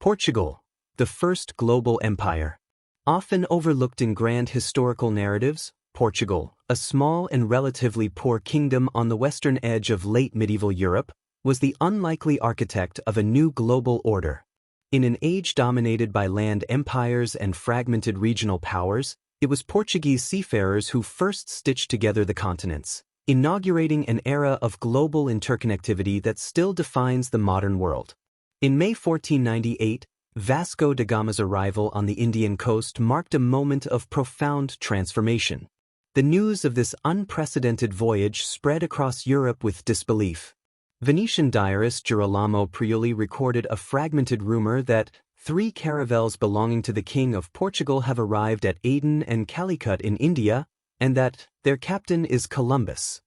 Portugal, the first global empire. Often overlooked in grand historical narratives, Portugal, a small and relatively poor kingdom on the western edge of late medieval Europe, was the unlikely architect of a new global order. In an age dominated by land empires and fragmented regional powers, it was Portuguese seafarers who first stitched together the continents, inaugurating an era of global interconnectivity that still defines the modern world. In May 1498, Vasco da Gama's arrival on the Indian coast marked a moment of profound transformation. The news of this unprecedented voyage spread across Europe with disbelief. Venetian diarist Girolamo Priuli recorded a fragmented rumor that 3 caravels belonging to the King of Portugal have arrived at Aden and Calicut in India, and that their captain is Columbus.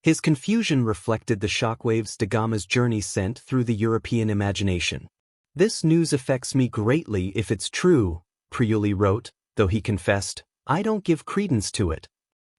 His confusion reflected the shockwaves da Gama's journey sent through the European imagination. "This news affects me greatly if it's true," Priuli wrote, though he confessed, "I don't give credence to it."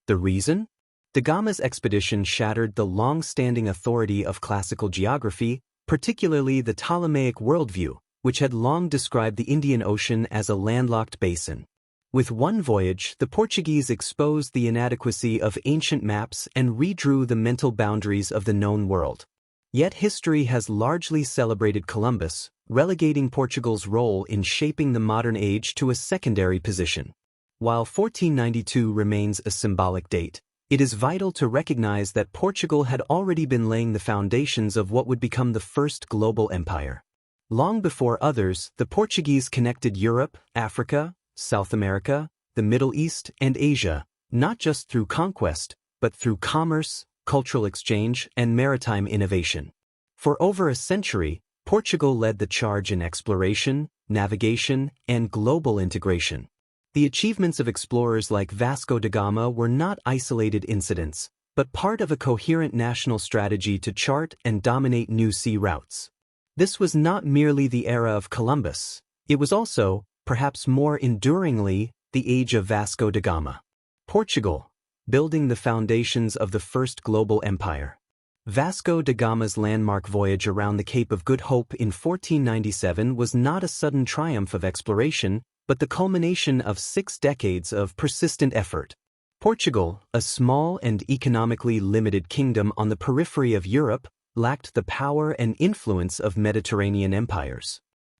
The reason? Da Gama's expedition shattered the long-standing authority of classical geography, particularly the Ptolemaic worldview, which had long described the Indian Ocean as a landlocked basin. With one voyage, the Portuguese exposed the inadequacy of ancient maps and redrew the mental boundaries of the known world. Yet history has largely celebrated Columbus, relegating Portugal's role in shaping the modern age to a secondary position. While 1492 remains a symbolic date, it is vital to recognize that Portugal had already been laying the foundations of what would become the first global empire. Long before others, the Portuguese connected Europe, Africa, South America, the Middle East, and Asia, not just through conquest, but through commerce, cultural exchange, and maritime innovation. For over a century, Portugal led the charge in exploration, navigation, and global integration. The achievements of explorers like Vasco da Gama were not isolated incidents, but part of a coherent national strategy to chart and dominate new sea routes. This was not merely the era of Columbus, it was also, perhaps more enduringly, the age of Vasco da Gama. Portugal, building the foundations of the first global empire. Vasco da Gama's landmark voyage around the Cape of Good Hope in 1497 was not a sudden triumph of exploration, but the culmination of 6 decades of persistent effort. Portugal, a small and economically limited kingdom on the periphery of Europe, lacked the power and influence of Mediterranean empires.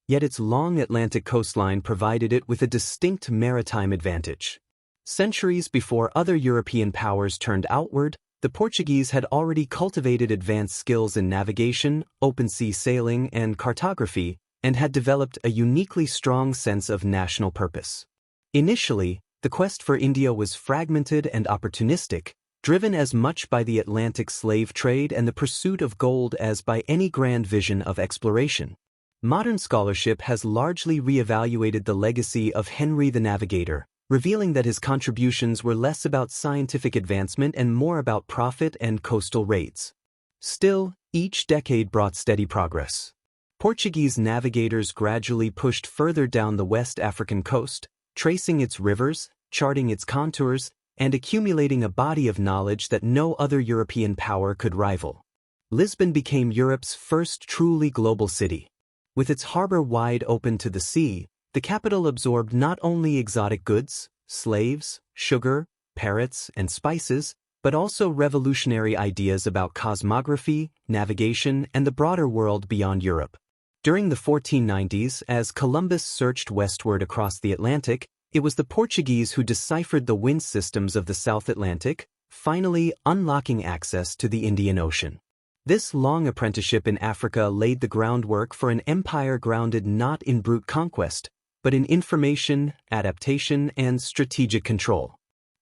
Yet its long Atlantic coastline provided it with a distinct maritime advantage. Centuries before other European powers turned outward, the Portuguese had already cultivated advanced skills in navigation, open-sea sailing, and cartography, and had developed a uniquely strong sense of national purpose. Initially, the quest for India was fragmented and opportunistic, driven as much by the Atlantic slave trade and the pursuit of gold as by any grand vision of exploration. Modern scholarship has largely re-evaluated the legacy of Henry the Navigator, revealing that his contributions were less about scientific advancement and more about profit and coastal raids. Still, each decade brought steady progress. Portuguese navigators gradually pushed further down the West African coast, tracing its rivers, charting its contours, and accumulating a body of knowledge that no other European power could rival. Lisbon became Europe's first truly global city. With its harbor wide open to the sea, the capital absorbed not only exotic goods, slaves, sugar, parrots, and spices, but also revolutionary ideas about cosmography, navigation, and the broader world beyond Europe. During the 1490s, as Columbus searched westward across the Atlantic, it was the Portuguese who deciphered the wind systems of the South Atlantic, finally unlocking access to the Indian Ocean. This long apprenticeship in Africa laid the groundwork for an empire grounded not in brute conquest, but in information, adaptation, and strategic control.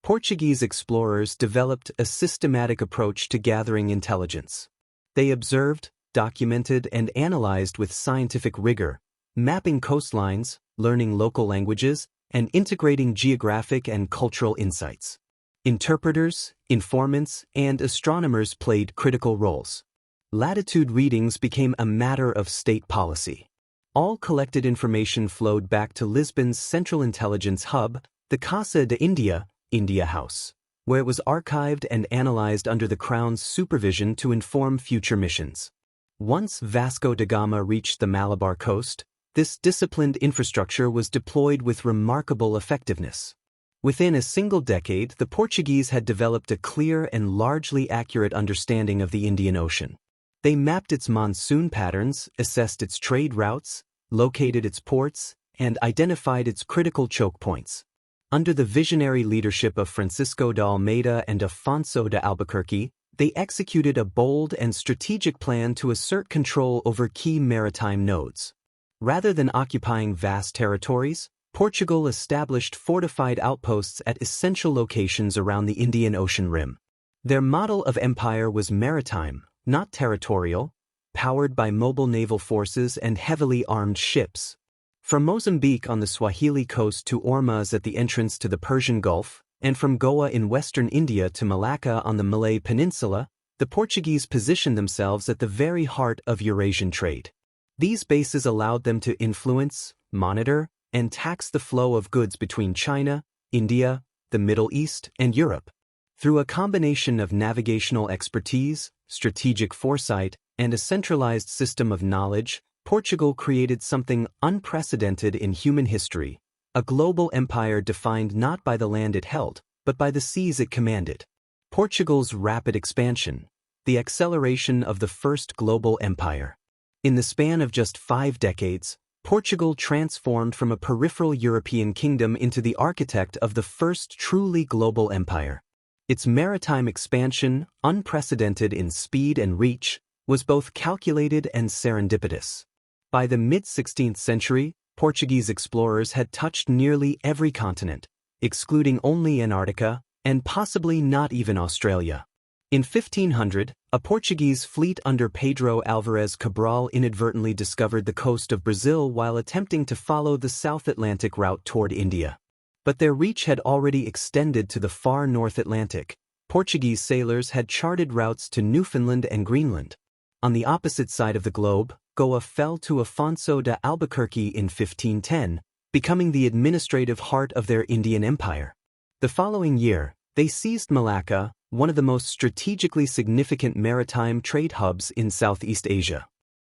Portuguese explorers developed a systematic approach to gathering intelligence. They observed, documented, and analyzed with scientific rigor, mapping coastlines, learning local languages, and integrating geographic and cultural insights. Interpreters, informants, and astronomers played critical roles. Latitude readings became a matter of state policy. All collected information flowed back to Lisbon's central intelligence hub, the Casa de India, India House, where it was archived and analyzed under the Crown's supervision to inform future missions. Once Vasco da Gama reached the Malabar coast, This disciplined infrastructure was deployed with remarkable effectiveness. Within a single decade, the Portuguese had developed a clear and largely accurate understanding of the Indian Ocean. They mapped its monsoon patterns, assessed its trade routes, located its ports, and identified its critical choke points. Under the visionary leadership of Francisco de Almeida and Afonso de Albuquerque, they executed a bold and strategic plan to assert control over key maritime nodes. Rather than occupying vast territories, Portugal established fortified outposts at essential locations around the Indian Ocean rim. Their model of empire was maritime, not territorial, powered by mobile naval forces and heavily armed ships. From Mozambique on the Swahili coast to Ormuz at the entrance to the Persian Gulf, and from Goa in western India to Malacca on the Malay Peninsula, the Portuguese positioned themselves at the very heart of Eurasian trade. These bases allowed them to influence, monitor, and tax the flow of goods between China, India, the Middle East, and Europe. Through a combination of navigational expertise, strategic foresight, and a centralized system of knowledge, Portugal created something unprecedented in human history, a global empire defined not by the land it held, but by the seas it commanded. Portugal's rapid expansion, the acceleration of the first global empire. In the span of just 5 decades, Portugal transformed from a peripheral European kingdom into the architect of the first truly global empire. Its maritime expansion, unprecedented in speed and reach, was both calculated and serendipitous. By the mid-16th century, Portuguese explorers had touched nearly every continent, excluding only Antarctica, and possibly not even Australia. In 1500, a Portuguese fleet under Pedro Álvares Cabral inadvertently discovered the coast of Brazil while attempting to follow the South Atlantic route toward India. But their reach had already extended to the far North Atlantic. Portuguese sailors had charted routes to Newfoundland and Greenland. On the opposite side of the globe, Goa fell to Afonso de Albuquerque in 1510, becoming the administrative heart of their Indian Empire. The following year, they seized Malacca, one of the most strategically significant maritime trade hubs in Southeast Asia.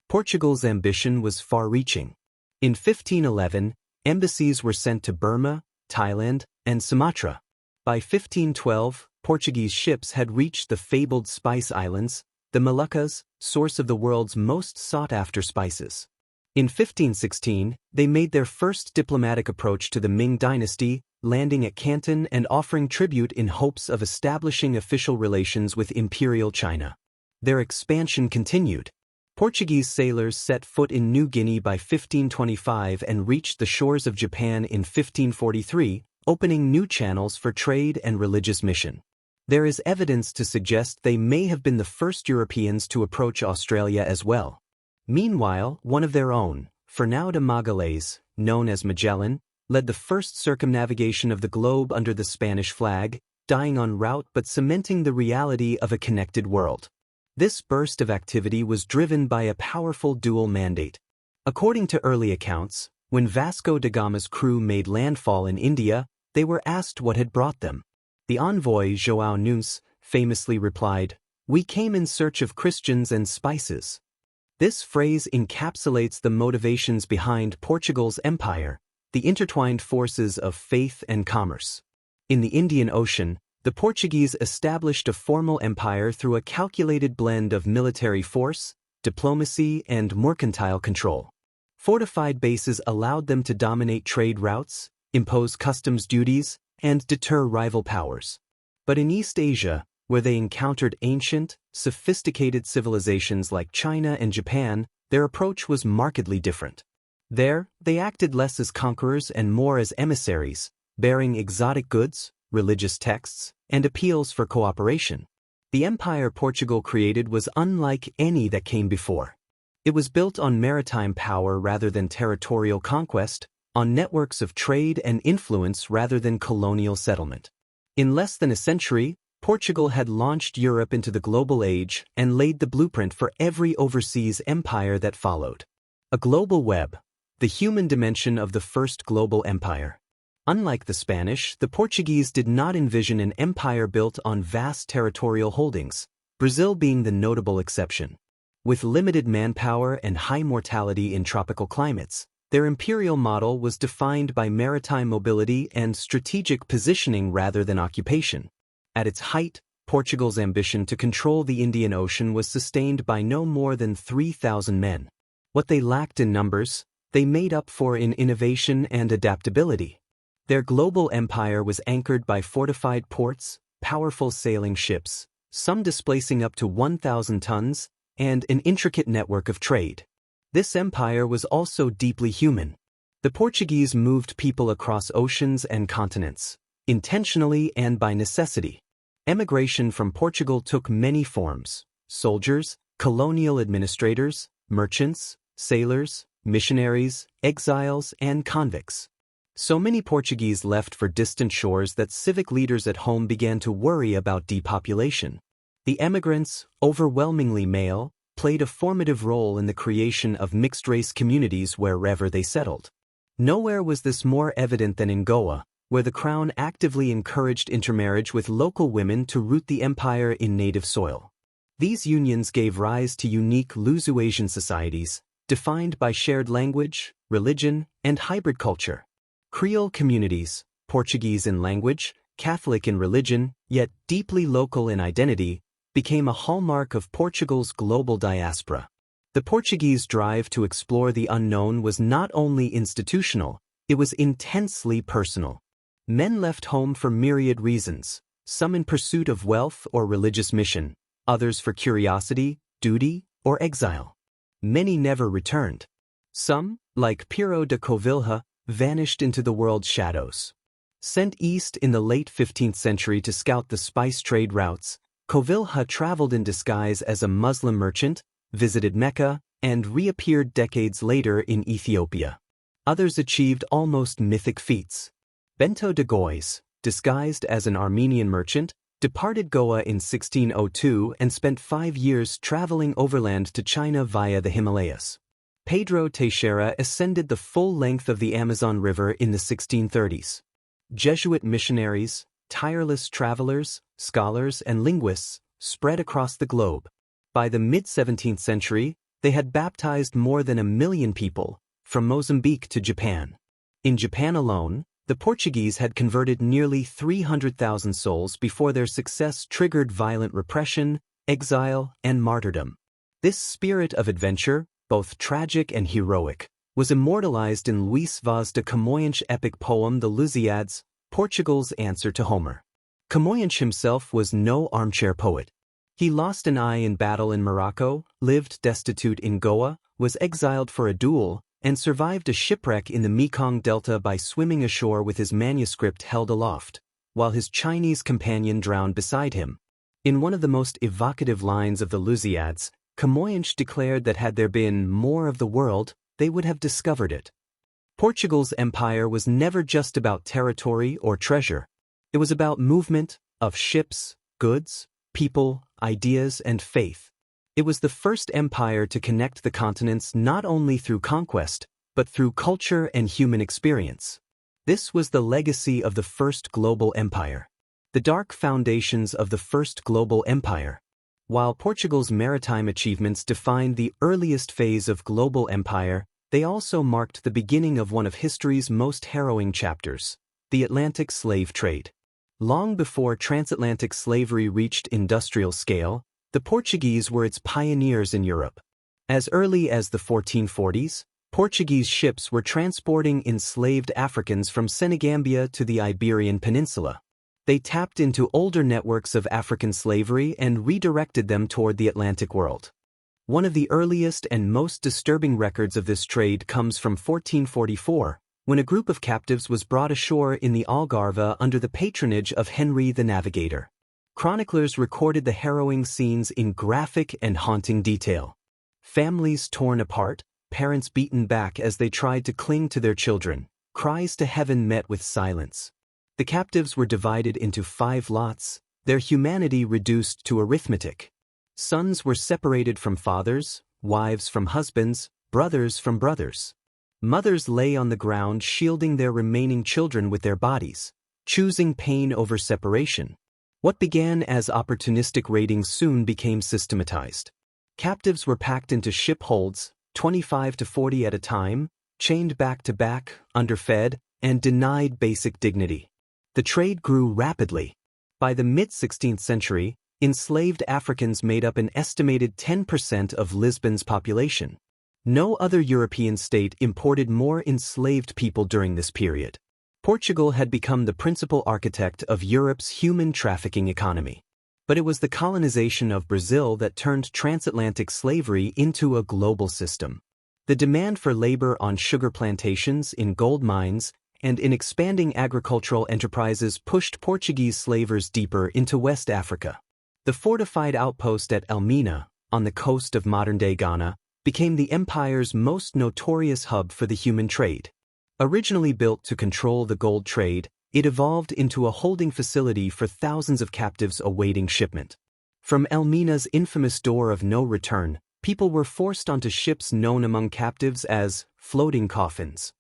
Portugal's ambition was far-reaching. In 1511, embassies were sent to Burma, Thailand, and Sumatra. By 1512, Portuguese ships had reached the fabled Spice Islands, the Moluccas, source of the world's most sought-after spices. In 1516, they made their first diplomatic approach to the Ming dynasty, landing at Canton and offering tribute in hopes of establishing official relations with Imperial China. Their expansion continued. Portuguese sailors set foot in New Guinea by 1525 and reached the shores of Japan in 1543, opening new channels for trade and religious mission. There is evidence to suggest they may have been the first Europeans to approach Australia as well. Meanwhile, one of their own, Fernão de Magalhães, known as Magellan, led the first circumnavigation of the globe under the Spanish flag, dying en route but cementing the reality of a connected world. This burst of activity was driven by a powerful dual mandate. According to early accounts, when Vasco da Gama's crew made landfall in India, they were asked what had brought them. The envoy João Nunes famously replied, "We came in search of Christians and spices." This phrase encapsulates the motivations behind Portugal's empire, the intertwined forces of faith and commerce. In the Indian Ocean, the Portuguese established a formal empire through a calculated blend of military force, diplomacy, and mercantile control. Fortified bases allowed them to dominate trade routes, impose customs duties, and deter rival powers. But in East Asia, where they encountered ancient, sophisticated civilizations like China and Japan, their approach was markedly different. There, they acted less as conquerors and more as emissaries, bearing exotic goods, religious texts, and appeals for cooperation. The empire Portugal created was unlike any that came before. It was built on maritime power rather than territorial conquest, on networks of trade and influence rather than colonial settlement. In less than a century, Portugal had launched Europe into the global age and laid the blueprint for every overseas empire that followed. A global web, the human dimension of the first global empire. Unlike the Spanish, the Portuguese did not envision an empire built on vast territorial holdings, Brazil being the notable exception. With limited manpower and high mortality in tropical climates, Their imperial model was defined by maritime mobility and strategic positioning rather than occupation. At its height, Portugal's ambition to control the Indian Ocean was sustained by no more than 3,000 men. What they lacked in numbers, they made up for in innovation and adaptability. Their global empire was anchored by fortified ports, powerful sailing ships, some displacing up to 1,000 tons, and an intricate network of trade. This empire was also deeply human. The Portuguese moved people across oceans and continents, intentionally and by necessity. Emigration from Portugal took many forms: soldiers, colonial administrators, merchants, sailors, missionaries, exiles, and convicts. So many Portuguese left for distant shores that civic leaders at home began to worry about depopulation. The emigrants, overwhelmingly male, played a formative role in the creation of mixed-race communities wherever they settled. Nowhere was this more evident than in Goa, where the crown actively encouraged intermarriage with local women to root the empire in native soil. These unions gave rise to unique Luso-Asian societies, defined by shared language, religion, and hybrid culture. Creole communities, Portuguese in language, Catholic in religion, yet deeply local in identity, became a hallmark of Portugal's global diaspora. The Portuguese drive to explore the unknown was not only institutional, it was intensely personal. Men left home for myriad reasons, some in pursuit of wealth or religious mission, others for curiosity, duty, or exile. Many never returned. Some, like Pero de Covilhã, vanished into the world's shadows. Sent east in the late 15th century to scout the spice trade routes, Covilhã traveled in disguise as a Muslim merchant, visited Mecca, and reappeared decades later in Ethiopia. Others achieved almost mythic feats. Bento de Gois, disguised as an Armenian merchant, departed Goa in 1602 and spent 5 years traveling overland to China via the Himalayas. Pedro Teixeira ascended the full length of the Amazon River in the 1630s. Jesuit missionaries, tireless travelers, scholars, and linguists spread across the globe. By the mid-17th century, they had baptized more than 1 million people, from Mozambique to Japan. In Japan alone, the Portuguese had converted nearly 300,000 souls before their success triggered violent repression, exile, and martyrdom. This spirit of adventure, both tragic and heroic, was immortalized in Luís Vaz de Camões' epic poem The Lusíads, Portugal's answer to Homer. Camões himself was no armchair poet. He lost an eye in battle in Morocco, lived destitute in Goa, was exiled for a duel, and survived a shipwreck in the Mekong Delta by swimming ashore with his manuscript held aloft, while his Chinese companion drowned beside him. In one of the most evocative lines of the Lusíads, Camões declared that had there been more of the world, they would have discovered it. Portugal's empire was never just about territory or treasure. It was about movement of ships, goods, people, ideas, and faith. It was the first empire to connect the continents not only through conquest, but through culture and human experience. This was the legacy of the first global empire. The dark foundations of the first global empire. While Portugal's maritime achievements defined the earliest phase of global empire, they also marked the beginning of one of history's most harrowing chapters, the Atlantic slave trade. Long before transatlantic slavery reached industrial scale, the Portuguese were its pioneers in Europe. As early as the 1440s, Portuguese ships were transporting enslaved Africans from Senegambia to the Iberian Peninsula. They tapped into older networks of African slavery and redirected them toward the Atlantic world. One of the earliest and most disturbing records of this trade comes from 1444, when a group of captives was brought ashore in the Algarve under the patronage of Henry the Navigator. Chroniclers recorded the harrowing scenes in graphic and haunting detail. Families torn apart, parents beaten back as they tried to cling to their children, cries to heaven met with silence. The captives were divided into 5 lots, their humanity reduced to arithmetic. Sons were separated from fathers, wives from husbands, brothers from brothers. Mothers lay on the ground shielding their remaining children with their bodies, choosing pain over separation. What began as opportunistic raiding soon became systematized. Captives were packed into ship holds, 25 to 40 at a time, chained back to back, underfed, and denied basic dignity. The trade grew rapidly. By the mid-16th century, enslaved Africans made up an estimated 10% of Lisbon's population. No other European state imported more enslaved people during this period. Portugal had become the principal architect of Europe's human trafficking economy. But it was the colonization of Brazil that turned transatlantic slavery into a global system. The demand for labor on sugar plantations, in gold mines, and in expanding agricultural enterprises pushed Portuguese slavers deeper into West Africa. The fortified outpost at Elmina, on the coast of modern-day Ghana, became the empire's most notorious hub for the human trade. Originally built to control the gold trade, it evolved into a holding facility for thousands of captives awaiting shipment. From Elmina's infamous door of no return, people were forced onto ships known among captives as floating coffins.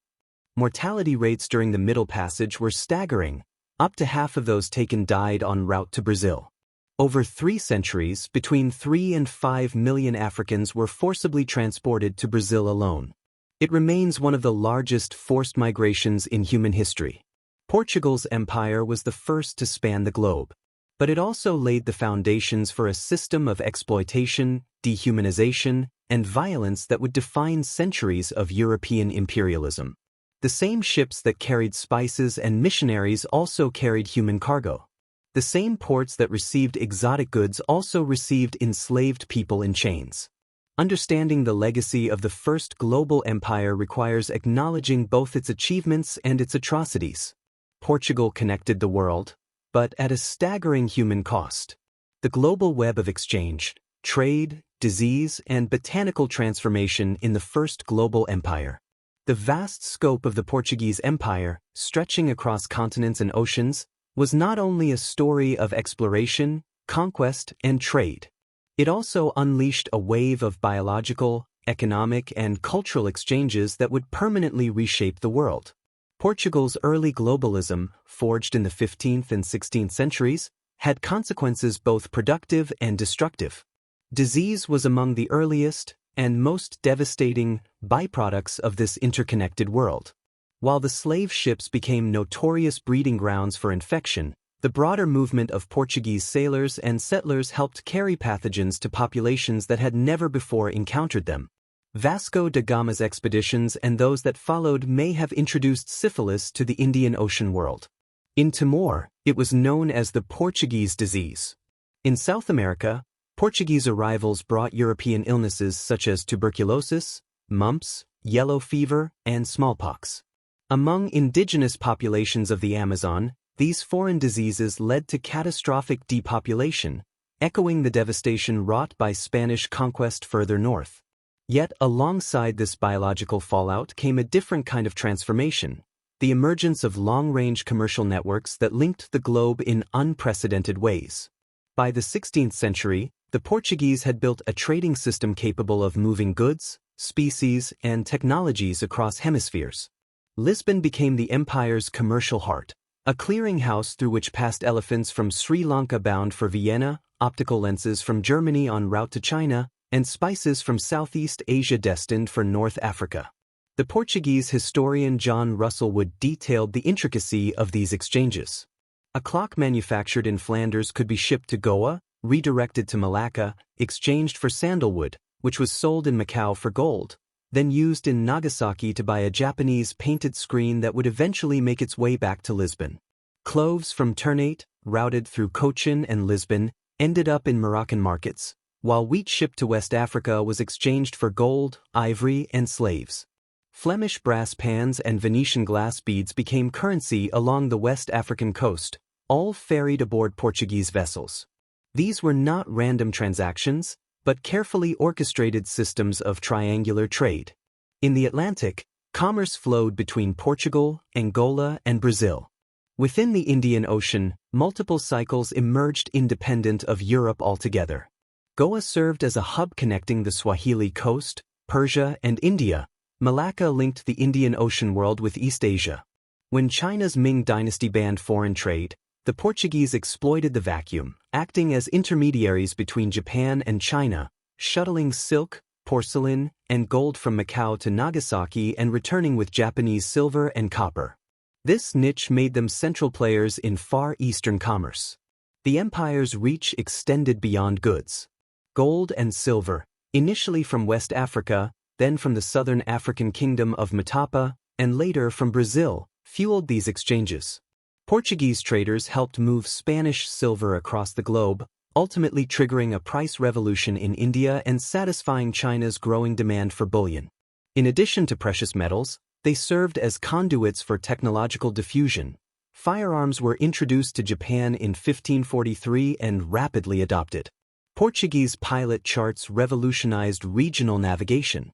Mortality rates during the Middle Passage were staggering. Up to half of those taken died en route to Brazil. Over 3 centuries, between 3 and 5 million Africans were forcibly transported to Brazil alone. It remains one of the largest forced migrations in human history. Portugal's empire was the first to span the globe, but it also laid the foundations for a system of exploitation, dehumanization, and violence that would define centuries of European imperialism. The same ships that carried spices and missionaries also carried human cargo. The same ports that received exotic goods also received enslaved people in chains. Understanding the legacy of the first global empire requires acknowledging both its achievements and its atrocities. Portugal connected the world, but at a staggering human cost. The global web of exchange, trade, disease, and botanical transformation in the first global empire. The vast scope of the Portuguese Empire, stretching across continents and oceans, was not only a story of exploration, conquest, and trade. It also unleashed a wave of biological, economic, and cultural exchanges that would permanently reshape the world. Portugal's early globalism, forged in the 15th and 16th centuries, had consequences both productive and destructive. Disease was among the earliest and most devastating byproducts of this interconnected world. While the slave ships became notorious breeding grounds for infection, the broader movement of Portuguese sailors and settlers helped carry pathogens to populations that had never before encountered them. Vasco da Gama's expeditions and those that followed may have introduced syphilis to the Indian Ocean world. In Timor, it was known as the Portuguese disease. In South America, Portuguese arrivals brought European illnesses such as tuberculosis, mumps, yellow fever, and smallpox. Among indigenous populations of the Amazon, these foreign diseases led to catastrophic depopulation, echoing the devastation wrought by Spanish conquest further north. Yet alongside this biological fallout came a different kind of transformation, the emergence of long-range commercial networks that linked the globe in unprecedented ways. By the 16th century, the Portuguese had built a trading system capable of moving goods, species, and technologies across hemispheres. Lisbon became the empire's commercial heart, a clearinghouse through which passed elephants from Sri Lanka bound for Vienna, optical lenses from Germany en route to China, and spices from Southeast Asia destined for North Africa. The Portuguese historian John Russell Wood detailed the intricacy of these exchanges. A clock manufactured in Flanders could be shipped to Goa, redirected to Malacca, exchanged for sandalwood, which was sold in Macau for gold, then used in Nagasaki to buy a Japanese painted screen that would eventually make its way back to Lisbon. Cloves from Ternate, routed through Cochin and Lisbon, ended up in Moroccan markets, while wheat shipped to West Africa was exchanged for gold, ivory, and slaves. Flemish brass pans and Venetian glass beads became currency along the West African coast, all ferried aboard Portuguese vessels. These were not random transactions, but carefully orchestrated systems of triangular trade. In the Atlantic, commerce flowed between Portugal, Angola, and Brazil. Within the Indian Ocean, multiple cycles emerged independent of Europe altogether. Goa served as a hub connecting the Swahili coast, Persia, and India. Malacca linked the Indian Ocean world with East Asia. When China's Ming dynasty banned foreign trade, the Portuguese exploited the vacuum, acting as intermediaries between Japan and China, shuttling silk, porcelain, and gold from Macau to Nagasaki and returning with Japanese silver and copper. This niche made them central players in Far Eastern commerce. The empire's reach extended beyond goods. Gold and silver, initially from West Africa, then from the southern African kingdom of Matapa, and later from Brazil, fueled these exchanges. Portuguese traders helped move Spanish silver across the globe, ultimately triggering a price revolution in India and satisfying China's growing demand for bullion. In addition to precious metals, they served as conduits for technological diffusion. Firearms were introduced to Japan in 1543 and rapidly adopted. Portuguese pilot charts revolutionized regional navigation.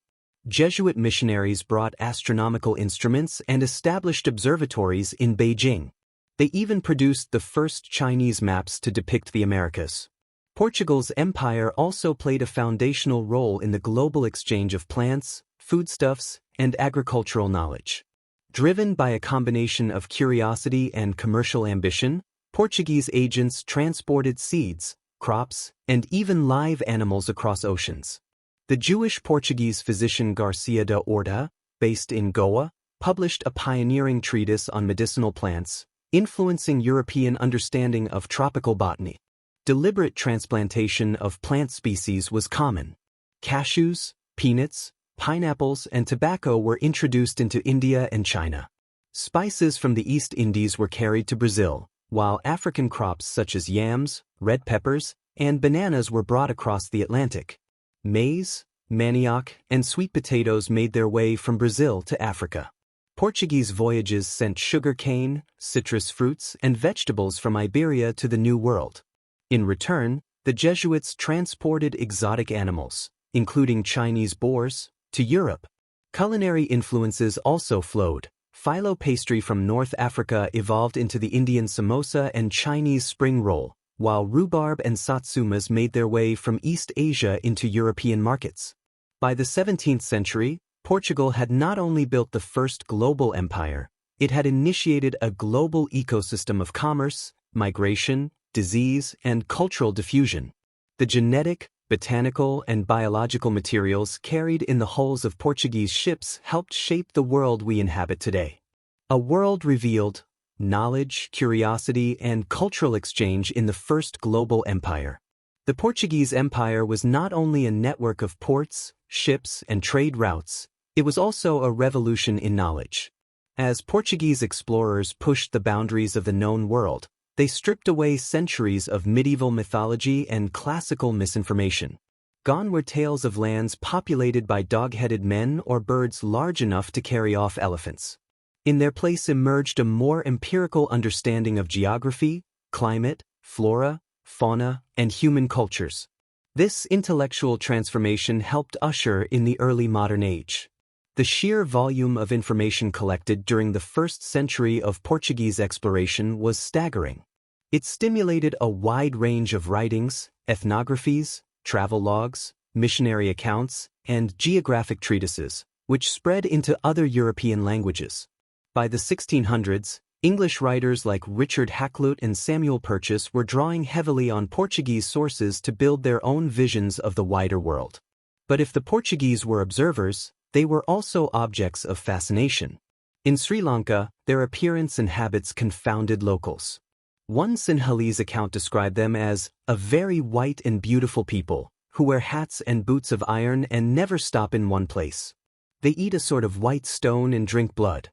Jesuit missionaries brought astronomical instruments and established observatories in Beijing. They even produced the first Chinese maps to depict the Americas. Portugal's empire also played a foundational role in the global exchange of plants, foodstuffs, and agricultural knowledge. Driven by a combination of curiosity and commercial ambition, Portuguese agents transported seeds, crops, and even live animals across oceans. The Jewish Portuguese physician Garcia de Orta, based in Goa, published a pioneering treatise on medicinal plants, influencing European understanding of tropical botany. Deliberate transplantation of plant species was common. Cashews, peanuts, pineapples, and tobacco were introduced into India and China. Spices from the East Indies were carried to Brazil, while African crops such as yams, red peppers, and bananas were brought across the Atlantic. Maize, manioc, and sweet potatoes made their way from Brazil to Africa. Portuguese voyages sent sugarcane, citrus fruits, and vegetables from Iberia to the New World. In return, the Jesuits transported exotic animals, including Chinese boars, to Europe. Culinary influences also flowed. Phyllo pastry from North Africa evolved into the Indian samosa and Chinese spring roll, while rhubarb and satsumas made their way from East Asia into European markets. By the 17th century, Portugal had not only built the first global empire, it had initiated a global ecosystem of commerce, migration, disease, and cultural diffusion. The genetic, botanical, and biological materials carried in the hulls of Portuguese ships helped shape the world we inhabit today. A world revealed, knowledge, curiosity, and cultural exchange in the first global empire. The Portuguese Empire was not only a network of ports, ships, and trade routes, it was also a revolution in knowledge. As Portuguese explorers pushed the boundaries of the known world, they stripped away centuries of medieval mythology and classical misinformation. Gone were tales of lands populated by dog-headed men or birds large enough to carry off elephants. In their place emerged a more empirical understanding of geography, climate, flora, fauna, and human cultures. This intellectual transformation helped usher in the early modern age. The sheer volume of information collected during the first century of Portuguese exploration was staggering. It stimulated a wide range of writings, ethnographies, travel logs, missionary accounts, and geographic treatises, which spread into other European languages. By the 1600s, English writers like Richard Hakluyt and Samuel Purchas were drawing heavily on Portuguese sources to build their own visions of the wider world. But if the Portuguese were observers, they were also objects of fascination. In Sri Lanka, their appearance and habits confounded locals. One Sinhalese account described them as a very white and beautiful people, who wear hats and boots of iron and never stop in one place. They eat a sort of white stone and drink blood.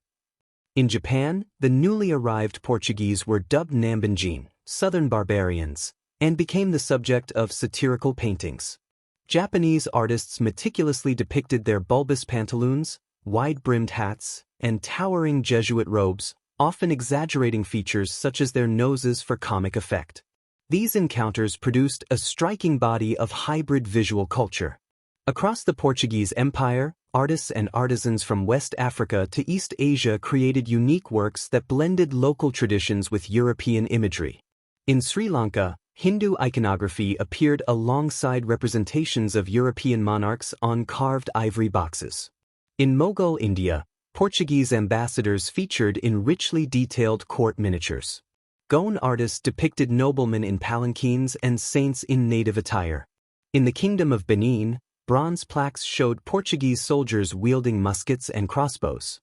In Japan, the newly arrived Portuguese were dubbed Nambanjin, southern barbarians, and became the subject of satirical paintings. Japanese artists meticulously depicted their bulbous pantaloons, wide-brimmed hats, and towering Jesuit robes, often exaggerating features such as their noses for comic effect. These encounters produced a striking body of hybrid visual culture. Across the Portuguese Empire, artists and artisans from West Africa to East Asia created unique works that blended local traditions with European imagery. In Sri Lanka, Hindu iconography appeared alongside representations of European monarchs on carved ivory boxes. In Mughal India, Portuguese ambassadors featured in richly detailed court miniatures. Goan artists depicted noblemen in palanquins and saints in native attire. In the Kingdom of Benin, bronze plaques showed Portuguese soldiers wielding muskets and crossbows.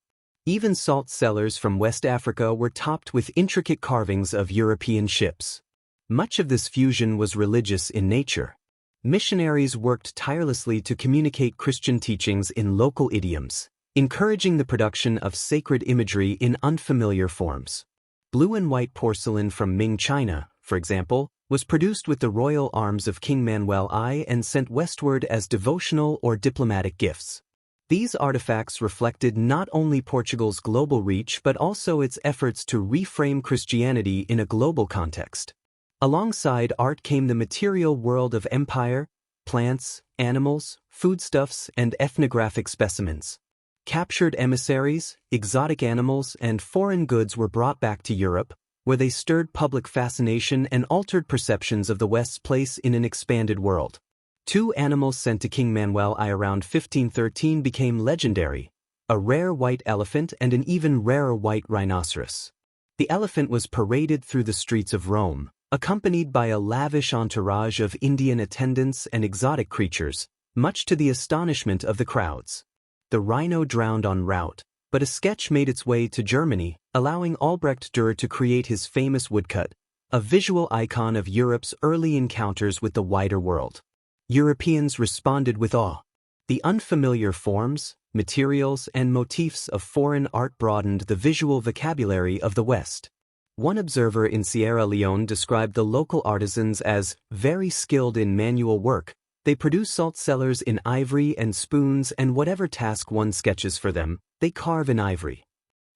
Even salt cellars from West Africa were topped with intricate carvings of European ships. Much of this fusion was religious in nature. Missionaries worked tirelessly to communicate Christian teachings in local idioms, encouraging the production of sacred imagery in unfamiliar forms. Blue and white porcelain from Ming China, for example, was produced with the royal arms of King Manuel I and sent westward as devotional or diplomatic gifts. These artifacts reflected not only Portugal's global reach but also its efforts to reframe Christianity in a global context. Alongside art came the material world of empire: plants, animals, foodstuffs, and ethnographic specimens. Captured emissaries, exotic animals, and foreign goods were brought back to Europe, where they stirred public fascination and altered perceptions of the West's place in an expanded world. Two animals sent to King Manuel I around 1513 became legendary: a rare white elephant and an even rarer white rhinoceros. The elephant was paraded through the streets of Rome, accompanied by a lavish entourage of Indian attendants and exotic creatures, much to the astonishment of the crowds. The rhino drowned en route, but a sketch made its way to Germany, allowing Albrecht Dürer to create his famous woodcut, a visual icon of Europe's early encounters with the wider world. Europeans responded with awe. The unfamiliar forms, materials, and motifs of foreign art broadened the visual vocabulary of the West. One observer in Sierra Leone described the local artisans as very skilled in manual work. They produce salt cellars in ivory and spoons, and whatever task one sketches for them, they carve in ivory.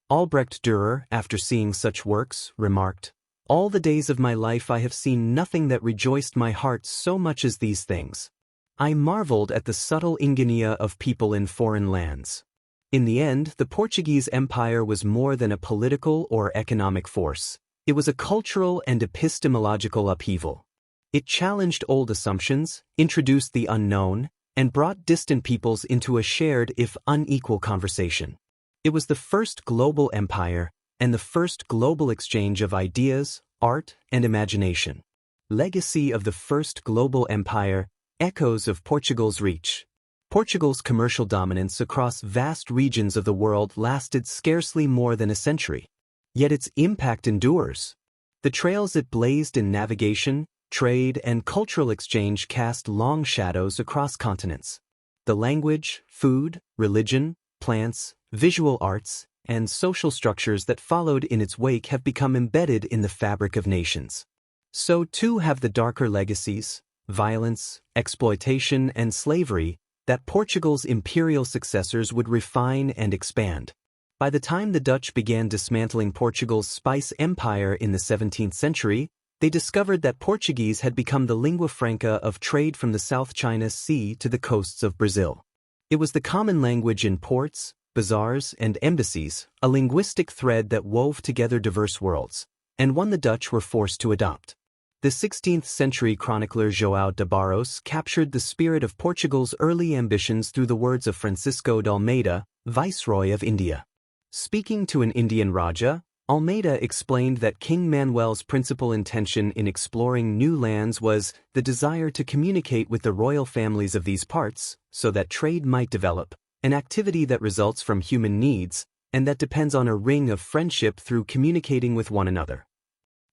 Albrecht Dürer, after seeing such works, remarked, "All the days of my life I have seen nothing that rejoiced my heart so much as these things. I marveled at the subtle ingenia of people in foreign lands." In the end, the Portuguese Empire was more than a political or economic force. It was a cultural and epistemological upheaval. It challenged old assumptions, introduced the unknown, and brought distant peoples into a shared if unequal conversation. It was the first global empire and the first global exchange of ideas, art, and imagination. Legacy of the first global empire: echoes of Portugal's reach. Portugal's commercial dominance across vast regions of the world lasted scarcely more than a century. Yet its impact endures. The trails it blazed in navigation, trade, and cultural exchange cast long shadows across continents. The language, food, religion, plants, visual arts, and social structures that followed in its wake have become embedded in the fabric of nations. So too have the darker legacies: violence, exploitation, and slavery, that Portugal's imperial successors would refine and expand. By the time the Dutch began dismantling Portugal's spice empire in the 17th century, they discovered that Portuguese had become the lingua franca of trade from the South China Sea to the coasts of Brazil. It was the common language in ports, bazaars, and embassies, a linguistic thread that wove together diverse worlds, and one the Dutch were forced to adopt. The 16th-century chronicler João de Barros captured the spirit of Portugal's early ambitions through the words of Francisco de Almeida, Viceroy of India. Speaking to an Indian Raja, Almeida explained that King Manuel's principal intention in exploring new lands was the desire to communicate with the royal families of these parts, so that trade might develop, an activity that results from human needs, and that depends on a ring of friendship through communicating with one another.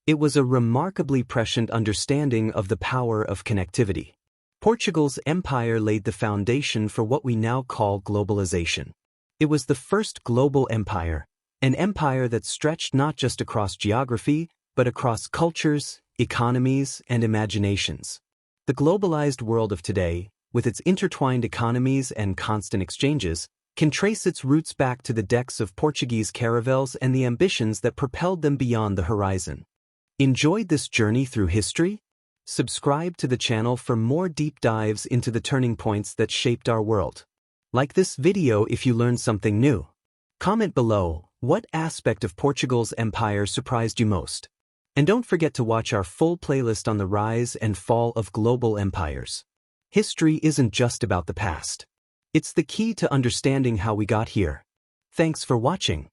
It was a remarkably prescient understanding of the power of connectivity. Portugal's empire laid the foundation for what we now call globalization. It was the first global empire, an empire that stretched not just across geography, but across cultures, economies, and imaginations. The globalized world of today, with its intertwined economies and constant exchanges, can trace its roots back to the decks of Portuguese caravels and the ambitions that propelled them beyond the horizon. Enjoyed this journey through history? Subscribe to the channel for more deep dives into the turning points that shaped our world. Like this video if you learned something new. Comment below, what aspect of Portugal's empire surprised you most? And don't forget to watch our full playlist on the rise and fall of global empires. History isn't just about the past. It's the key to understanding how we got here. Thanks for watching.